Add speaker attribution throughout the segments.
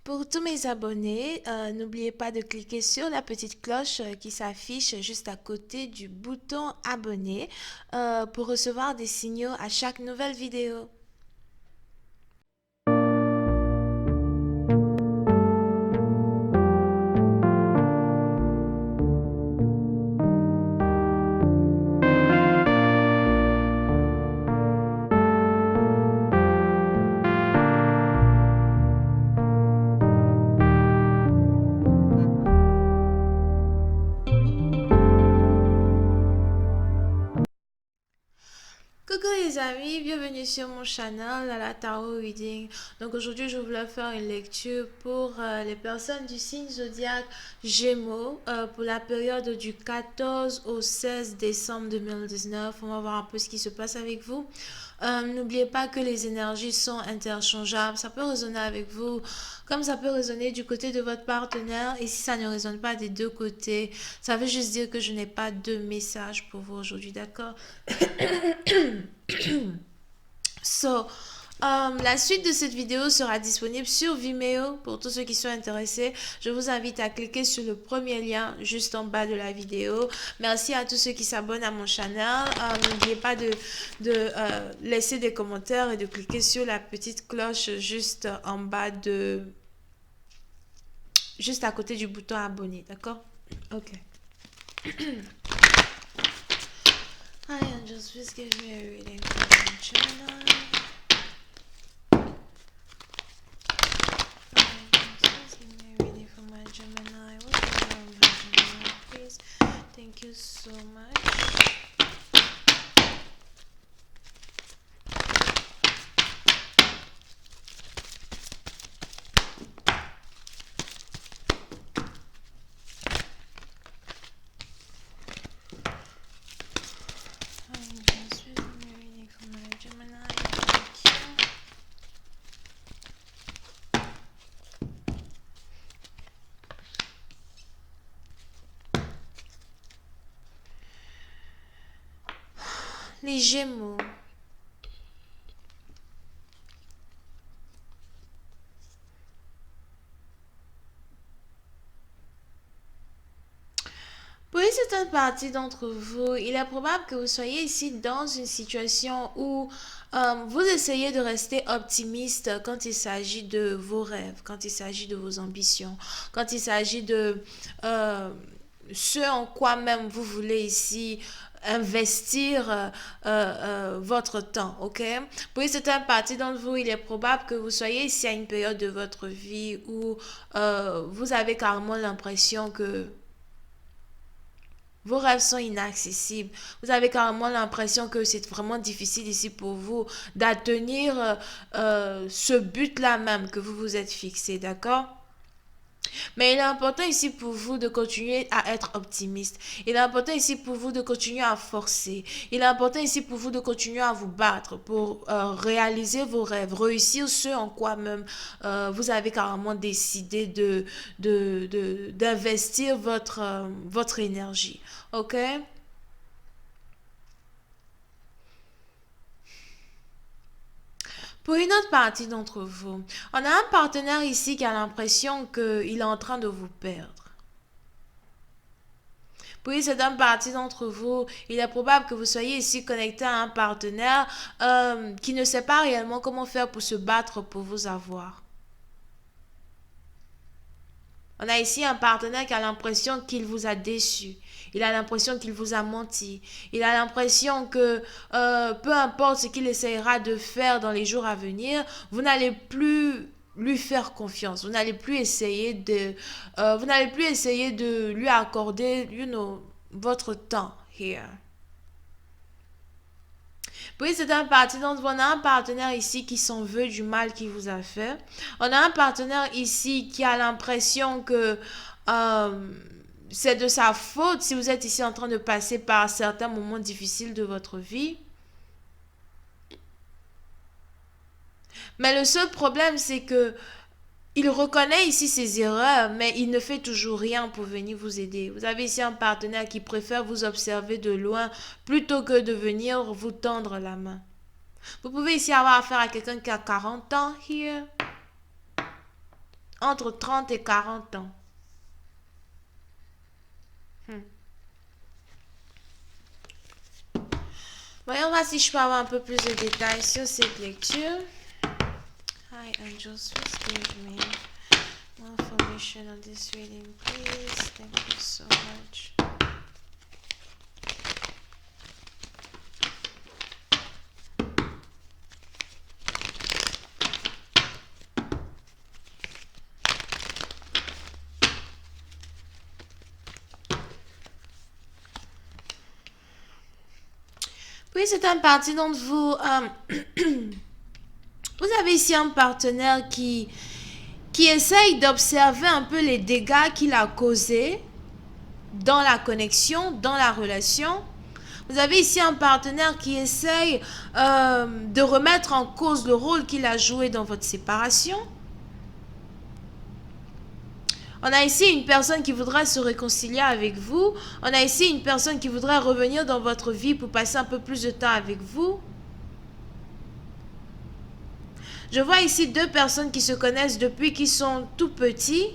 Speaker 1: Pour tous mes abonnés, n'oubliez pas de cliquer sur la petite cloche qui s'affiche juste à côté du bouton abonner pour recevoir des signaux à chaque nouvelle vidéo. Coucou les amis, bienvenue sur mon channel à la Tarot Reading. Donc aujourd'hui je voulais faire une lecture pour les personnes du signe zodiaque Gémeaux pour la période du 14 au 16 décembre 2019. On va voir un peu ce qui se passe avec vous. N'oubliez pas que les énergies sont interchangeables. Ça peut résonner avec vous comme ça peut résonner du côté de votre partenaire. Et si ça ne résonne pas des deux côtés, ça veut juste dire que je n'ai pas de message pour vous aujourd'hui, d'accord? So, la suite de cette vidéo sera disponible sur Vimeo pour tous ceux qui sont intéressés. Je vous invite à cliquer sur le premier lien juste en bas de la vidéo. Merci à tous ceux qui s'abonnent à mon channel. N'oubliez pas de laisser des commentaires et de cliquer sur la petite cloche juste en bas juste à côté du bouton abonner, d'accord? Ok. Hi angels, please give me a reading for my Gemini. Please give me a reading for my Gemini. What's going on with my Gemini, please? Thank you so much. Hi angels, please give me a reading for my Gemini. Thank you. Les Gémeaux. Pour une certaine partie d'entre vous, il est probable que vous soyez ici dans une situation où vous essayez de rester optimiste quand il s'agit de vos rêves, quand il s'agit de vos ambitions, quand il s'agit de ce en quoi même vous voulez ici investir votre temps, ok? Pour une certaine partie d'entre vous, il est probable que vous soyez ici à une période de votre vie où vous avez carrément l'impression que vos rêves sont inaccessibles. Vous avez carrément l'impression que c'est vraiment difficile ici pour vous d'atteindre ce but-là même que vous vous êtes fixé, d'accord? Mais il est important ici pour vous de continuer à être optimiste. Il est important ici pour vous de continuer à forcer. Il est important ici pour vous de continuer à vous battre pour réaliser vos rêves, réussir ce en quoi même vous avez carrément décidé d'investir votre énergie. OK? Pour une autre partie d'entre vous, on a un partenaire ici qui a l'impression qu'il est en train de vous perdre. Pour une certaine partie d'entre vous, il est probable que vous soyez ici connecté à un partenaire qui ne sait pas réellement comment faire pour se battre pour vous avoir. On a ici un partenaire qui a l'impression qu'il vous a déçu. Il a l'impression qu'il vous a menti. Il a l'impression que peu importe ce qu'il essayera de faire dans les jours à venir, vous n'allez plus lui faire confiance. Vous n'allez plus essayer de lui accorder, votre temps here. Oui, c'est un parti. Donc, on a un partenaire ici qui s'en veut du mal qu'il vous a fait. On a un partenaire ici qui a l'impression que euh, c'est de sa faute si vous êtes ici en train de passer par certains moments difficiles de votre vie. Mais le seul problème, c'est que il reconnaît ici ses erreurs, mais il ne fait toujours rien pour venir vous aider. Vous avez ici un partenaire qui préfère vous observer de loin plutôt que de venir vous tendre la main. Vous pouvez ici avoir affaire à quelqu'un qui a 40 ans here. entre 30 et 40 ans. Hmm. Voyons voir si je peux avoir un peu plus de détails sur cette lecture. Hi, angels, please give me more information on this reading, please. Thank you so much. Oui, c'est un parti d'entre vous. Vous avez ici un partenaire qui essaye d'observer un peu les dégâts qu'il a causés dans la connexion, dans la relation. Vous avez ici un partenaire qui essaye de remettre en cause le rôle qu'il a joué dans votre séparation. On a ici une personne qui voudrait se réconcilier avec vous. On a ici une personne qui voudrait revenir dans votre vie pour passer un peu plus de temps avec vous. Je vois ici deux personnes qui se connaissent depuis qu'ils sont tout petits.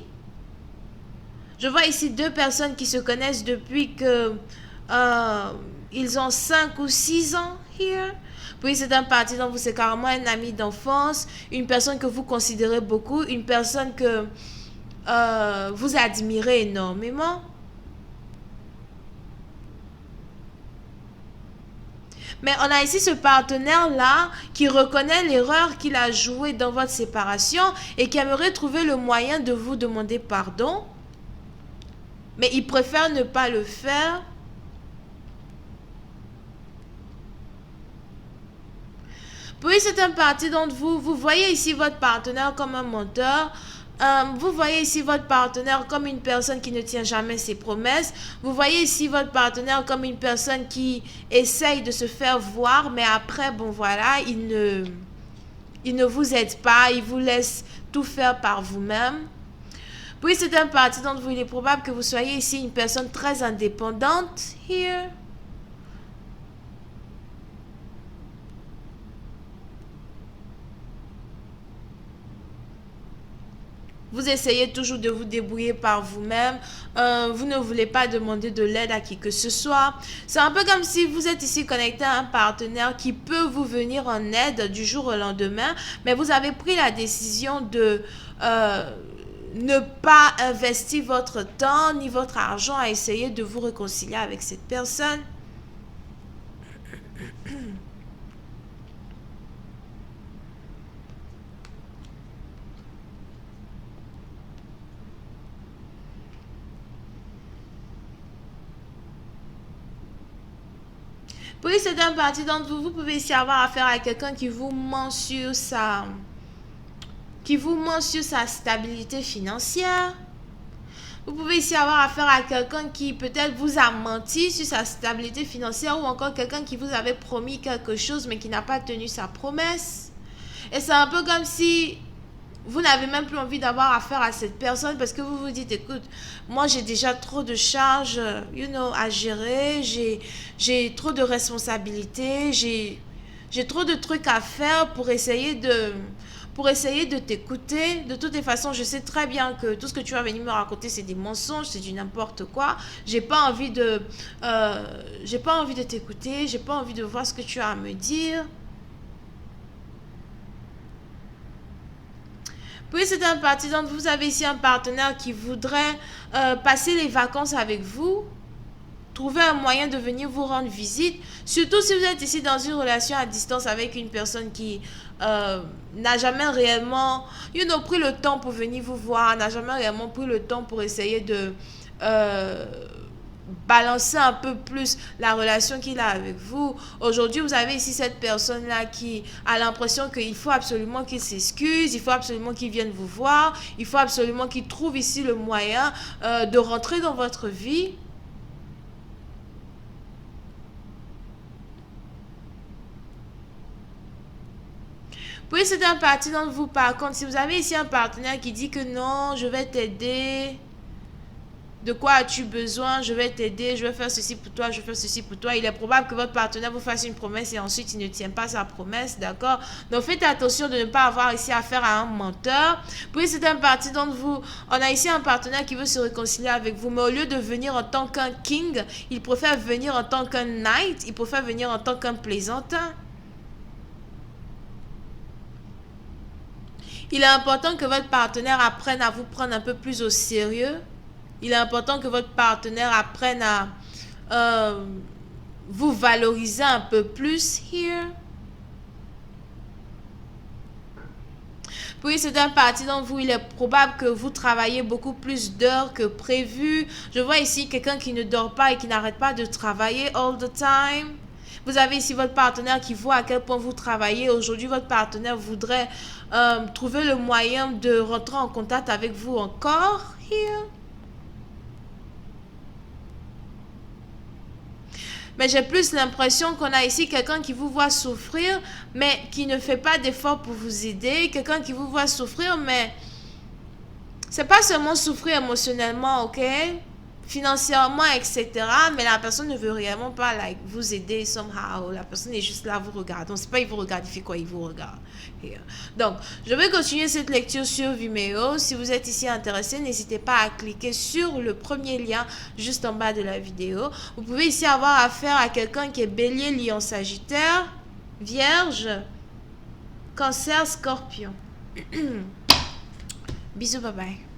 Speaker 1: Je vois ici deux personnes qui se connaissent depuis que ils ont 5 ou 6 ans here. Puis c'est un parti dont vous, c'est carrément un ami d'enfance, une personne que vous considérez beaucoup, une personne que vous admirez énormément. Mais on a ici ce partenaire-là qui reconnaît l'erreur qu'il a jouée dans votre séparation et qui aimerait trouver le moyen de vous demander pardon. Mais il préfère ne pas le faire. Puis c'est un parti d'entre vous. Vous voyez ici votre partenaire comme un menteur. Vous voyez ici votre partenaire comme une personne qui ne tient jamais ses promesses. Vous voyez ici votre partenaire comme une personne qui essaye de se faire voir, mais après, bon voilà, il ne vous aide pas, il vous laisse tout faire par vous-même. Puis c'est un parti d'entre vous. Il est probable que vous soyez ici une personne très indépendante. Here. Vous essayez toujours de vous débrouiller par vous-même. Vous ne voulez pas demander de l'aide à qui que ce soit. C'est un peu comme si vous êtes ici connecté à un partenaire qui peut vous venir en aide du jour au lendemain, mais vous avez pris la décision de ne pas investir votre temps ni votre argent à essayer de vous réconcilier avec cette personne. Puis c'est un parti d'entre vous. Vous pouvez ici avoir affaire à quelqu'un qui vous ment sur sa stabilité financière. Vous pouvez ici avoir affaire à quelqu'un qui peut-être vous a menti sur sa stabilité financière ou encore quelqu'un qui vous avait promis quelque chose mais qui n'a pas tenu sa promesse. Et c'est un peu comme si vous n'avez même plus envie d'avoir affaire à cette personne parce que vous vous dites, écoute, moi j'ai déjà trop de charges, à gérer, j'ai trop de responsabilités, j'ai trop de trucs à faire pour essayer de t'écouter. De toutes les façons, je sais très bien que tout ce que tu vas venir me raconter, c'est des mensonges, c'est du n'importe quoi. J'ai pas envie de t'écouter, j'ai pas envie de voir ce que tu as à me dire. Puis c'est un parti dont vous avez ici un partenaire qui voudrait passer les vacances avec vous, trouver un moyen de venir vous rendre visite, surtout si vous êtes ici dans une relation à distance avec une personne qui n'a jamais réellement pris le temps pour venir vous voir, n'a jamais réellement pris le temps pour essayer de balancer un peu plus la relation qu'il a avec vous. Aujourd'hui, vous avez ici cette personne-là qui a l'impression qu'il faut absolument qu'il s'excuse, il faut absolument qu'il vienne vous voir, il faut absolument qu'il trouve ici le moyen de rentrer dans votre vie. Puis c'est un parti d'entre vous. Par contre, si vous avez ici un partenaire qui dit que non, je vais t'aider, De quoi as-tu besoin? Je vais t'aider, je vais faire ceci pour toi, je vais faire ceci pour toi. Il est probable que votre partenaire vous fasse une promesse et ensuite il ne tient pas sa promesse, d'accord? Donc faites attention de ne pas avoir ici affaire à un menteur. Puis c'est un parti d'entre vous, on a ici un partenaire qui veut se réconcilier avec vous, mais au lieu de venir en tant qu'un king, il préfère venir en tant qu'un knight, il préfère venir en tant qu'un plaisantin. Il est important que votre partenaire apprenne à vous prendre un peu plus au sérieux. Il est important que votre partenaire apprenne à vous valoriser un peu plus here. Puis c'est un parti dont vous, il est probable que vous travaillez beaucoup plus d'heures que prévu. Je vois ici quelqu'un qui ne dort pas et qui n'arrête pas de travailler all the time. Vous avez ici votre partenaire qui voit à quel point vous travaillez. Aujourd'hui, votre partenaire voudrait trouver le moyen de rentrer en contact avec vous encore here. Mais j'ai plus l'impression qu'on a ici quelqu'un qui vous voit souffrir, mais qui ne fait pas d'effort pour vous aider. Quelqu'un qui vous voit souffrir, mais c'est pas seulement souffrir émotionnellement, ok? Financièrement, etc. Mais la personne ne veut réellement pas like, vous aider somehow. La personne est juste là, vous regarde. On ne sait pas, il vous regarde, il fait quoi, il vous regarde. Donc, je vais continuer cette lecture sur Vimeo. Si vous êtes ici intéressé, n'hésitez pas à cliquer sur le premier lien juste en bas de la vidéo. Vous pouvez ici avoir affaire à quelqu'un qui est bélier, lion, sagittaire, vierge, cancer, scorpion. Bisous, bye bye.